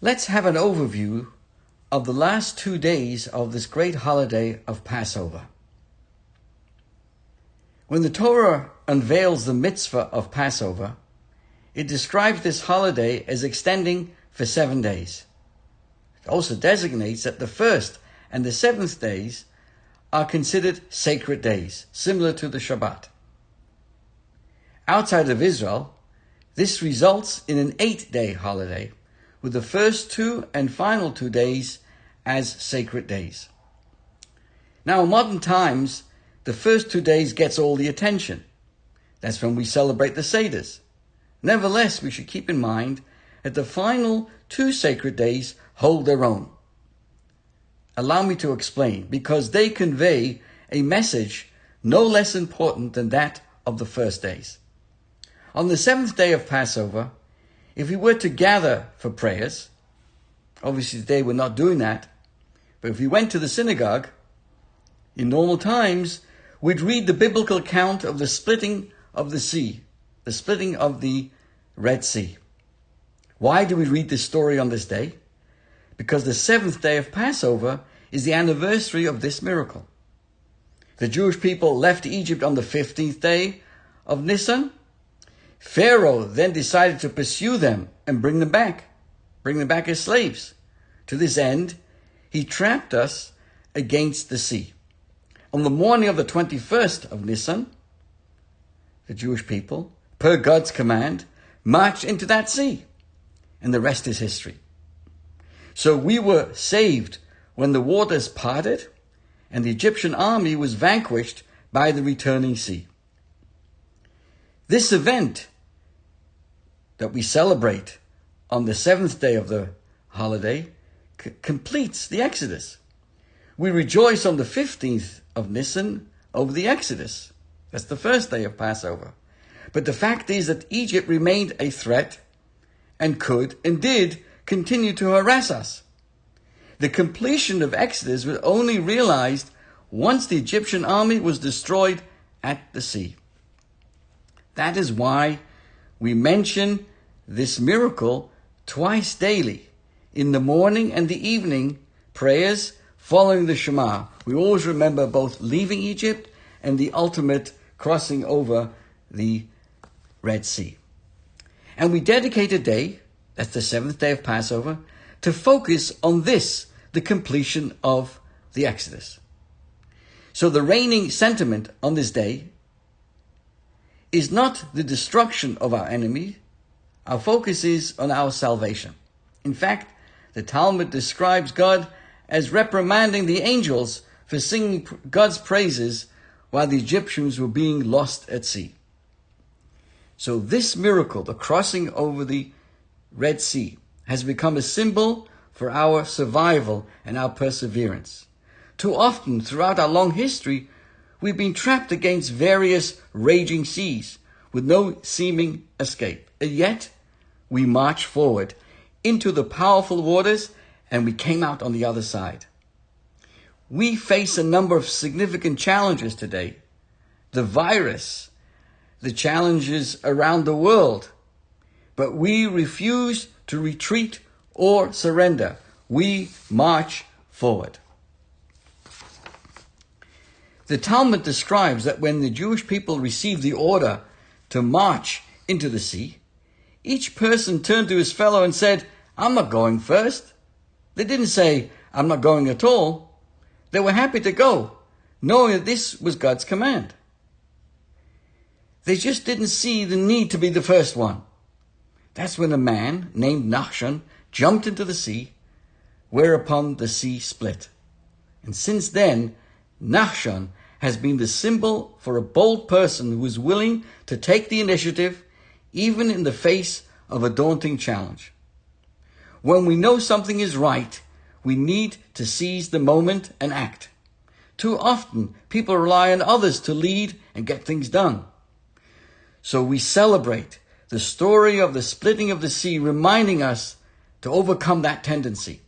Let's have an overview of the last 2 days of this great holiday of Passover. When the Torah unveils the mitzvah of Passover, it describes this holiday as extending for 7 days. It also designates that the first and the seventh days are considered sacred days, similar to the Shabbat. Outside of Israel, this results in an 8-day holiday, with the first 2 and final 2 days as sacred days. Now, in modern times, the first 2 days gets all the attention. That's when we celebrate the Seders. Nevertheless, we should keep in mind that the final 2 sacred days hold their own. Allow me to explain, because they convey a message no less important than that of the first days. On the 7th day of Passover, if we were to gather for prayers, obviously today we're not doing that, but if we went to the synagogue, in normal times, we'd read the biblical account of the splitting of the sea, the splitting of the Red Sea. Why do we read this story on this day? Because the 7th day of Passover is the anniversary of this miracle. The Jewish people left Egypt on the 15th day of Nisan. Pharaoh then decided to pursue them and bring them back as slaves. To this end, he trapped us against the sea. On the morning of the 21st of Nisan, the Jewish people, per God's command, marched into that sea, and the rest is history. So we were saved when the waters parted and the Egyptian army was vanquished by the returning sea. This event that we celebrate on the 7th day of the holiday completes the Exodus. We rejoice on the 15th of Nisan over the Exodus. That's the first day of Passover. But the fact is that Egypt remained a threat and could and did continue to harass us. The completion of Exodus was only realized once the Egyptian army was destroyed at the sea. That is why we mention this miracle twice daily, in the morning and the evening prayers following the Shema. We always remember both leaving Egypt and the ultimate crossing over the Red Sea. And we dedicate a day, that's the 7th day of Passover, to focus on this, the completion of the Exodus. So the reigning sentiment on this day is not the destruction of our enemy. Our focus is on our salvation. In fact, the Talmud describes God as reprimanding the angels for singing God's praises while the Egyptians were being lost at sea. So this miracle, the crossing over the Red Sea, has become a symbol for our survival and our perseverance. Too often throughout our long history, we've been trapped against various raging seas with no seeming escape. And yet, we marched forward into the powerful waters and we came out on the other side. We face a number of significant challenges today. The virus, the challenges around the world. But we refuse to retreat or surrender. We march forward. The Talmud describes that when the Jewish people received the order to march into the sea, each person turned to his fellow and said, "I'm not going first." They didn't say, "I'm not going at all." They were happy to go, knowing that this was God's command. They just didn't see the need to be the first one. That's when a man named Nachshon jumped into the sea, whereupon the sea split. And since then, Nachshon has been the symbol for a bold person who is willing to take the initiative, even in the face of a daunting challenge. When we know something is right, we need to seize the moment and act. Too often, people rely on others to lead and get things done. So we celebrate the story of the splitting of the sea, reminding us to overcome that tendency.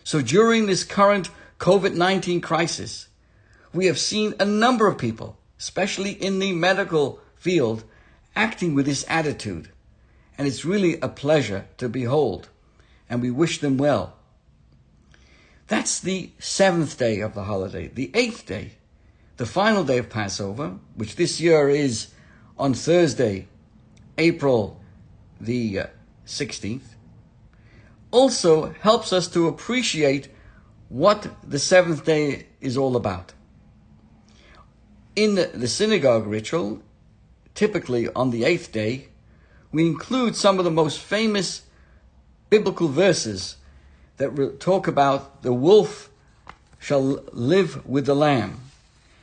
So during this current COVID-19 crisis, we have seen a number of people, especially in the medical field, acting with this attitude. And it's really a pleasure to behold. and we wish them well. That's the 7th day of the holiday. The 8th day, the final day of Passover, which this year is on Thursday, April the 16th, also helps us to appreciate what the 7th day is all about. In the synagogue ritual, typically on the 8th day, we include some of the most famous biblical verses that talk about the wolf shall live with the lamb,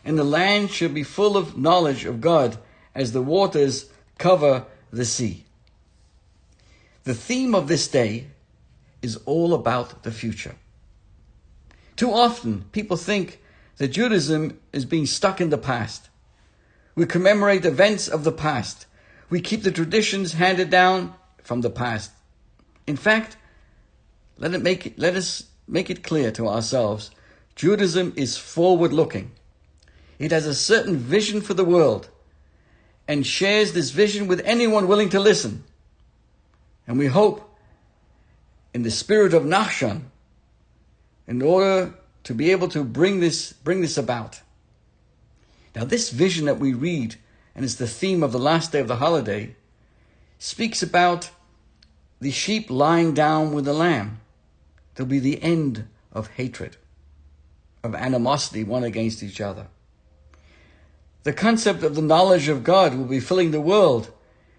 and the land shall be full of knowledge of God as the waters cover the sea. The theme of this day is all about the future. Too often, people think that Judaism is being stuck in the past. We commemorate events of the past. We keep the traditions handed down from the past. In fact, let us make it clear to ourselves, Judaism is forward-looking. It has a certain vision for the world and shares this vision with anyone willing to listen. And we hope, in the spirit of Nachshon, in order to be able to bring this about. Now, this vision that we read, and it's the theme of the last day of the holiday, speaks about the sheep lying down with the lamb. There'll be the end of hatred, of animosity one against each other. The concept of the knowledge of God will be filling the world.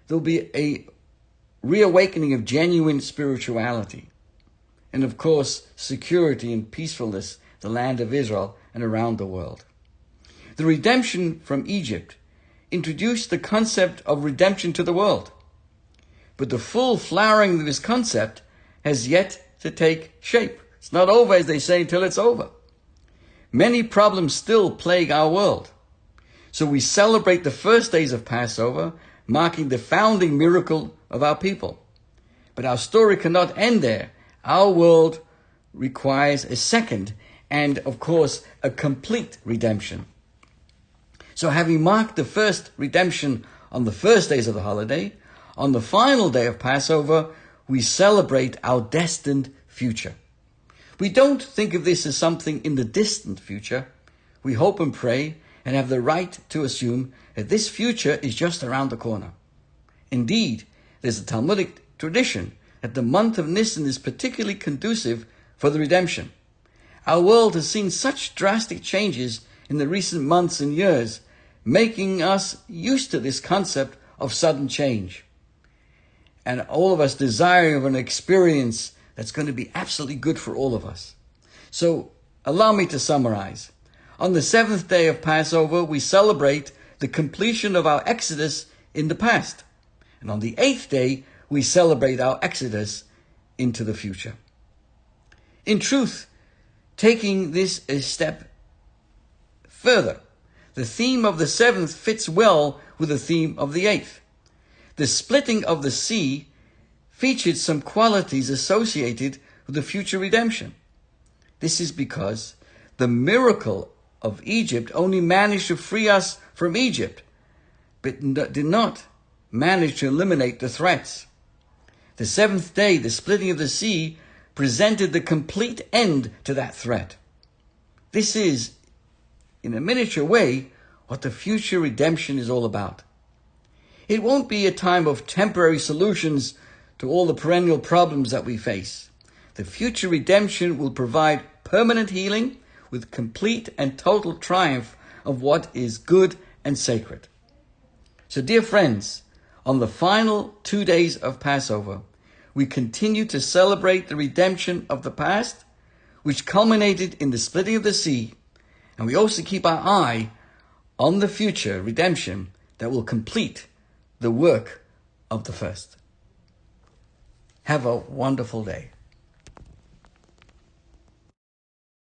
There'll be a reawakening of genuine spirituality. And of course, security and peacefulness, the land of Israel and around the world. The redemption from Egypt introduced the concept of redemption to the world. But the full flowering of this concept has yet to take shape. It's not over, as they say, until it's over. Many problems still plague our world. So we celebrate the first days of Passover, marking the founding miracle of our people. But our story cannot end there. Our world requires a second and, of course, a complete redemption. So having marked the first redemption on the first days of the holiday, on the final day of Passover, we celebrate our destined future. We don't think of this as something in the distant future. We hope and pray and have the right to assume that this future is just around the corner. Indeed, there's a Talmudic tradition that the month of Nisan is particularly conducive for the redemption. Our world has seen such drastic changes in the recent months and years, making us used to this concept of sudden change. And all of us desiring an experience that's going to be absolutely good for all of us. So allow me to summarize. On the 7th day of Passover, we celebrate the completion of our exodus in the past. And on the 8th day, we celebrate our exodus into the future. In truth, taking this a step further, the theme of the 7th fits well with the theme of the 8th. The splitting of the sea featured some qualities associated with the future redemption. This is because the miracle of Egypt only managed to free us from Egypt, but did not manage to eliminate the threats. The 7th day, the splitting of the sea, presented the complete end to that threat. This is, in a miniature way, what the future redemption is all about. It won't be a time of temporary solutions to all the perennial problems that we face. The future redemption will provide permanent healing with complete and total triumph of what is good and sacred. So, dear friends, on the final 2 days of Passover, we continue to celebrate the redemption of the past, which culminated in the splitting of the sea, and we also keep our eye on the future redemption that will complete the work of the first. Have a wonderful day.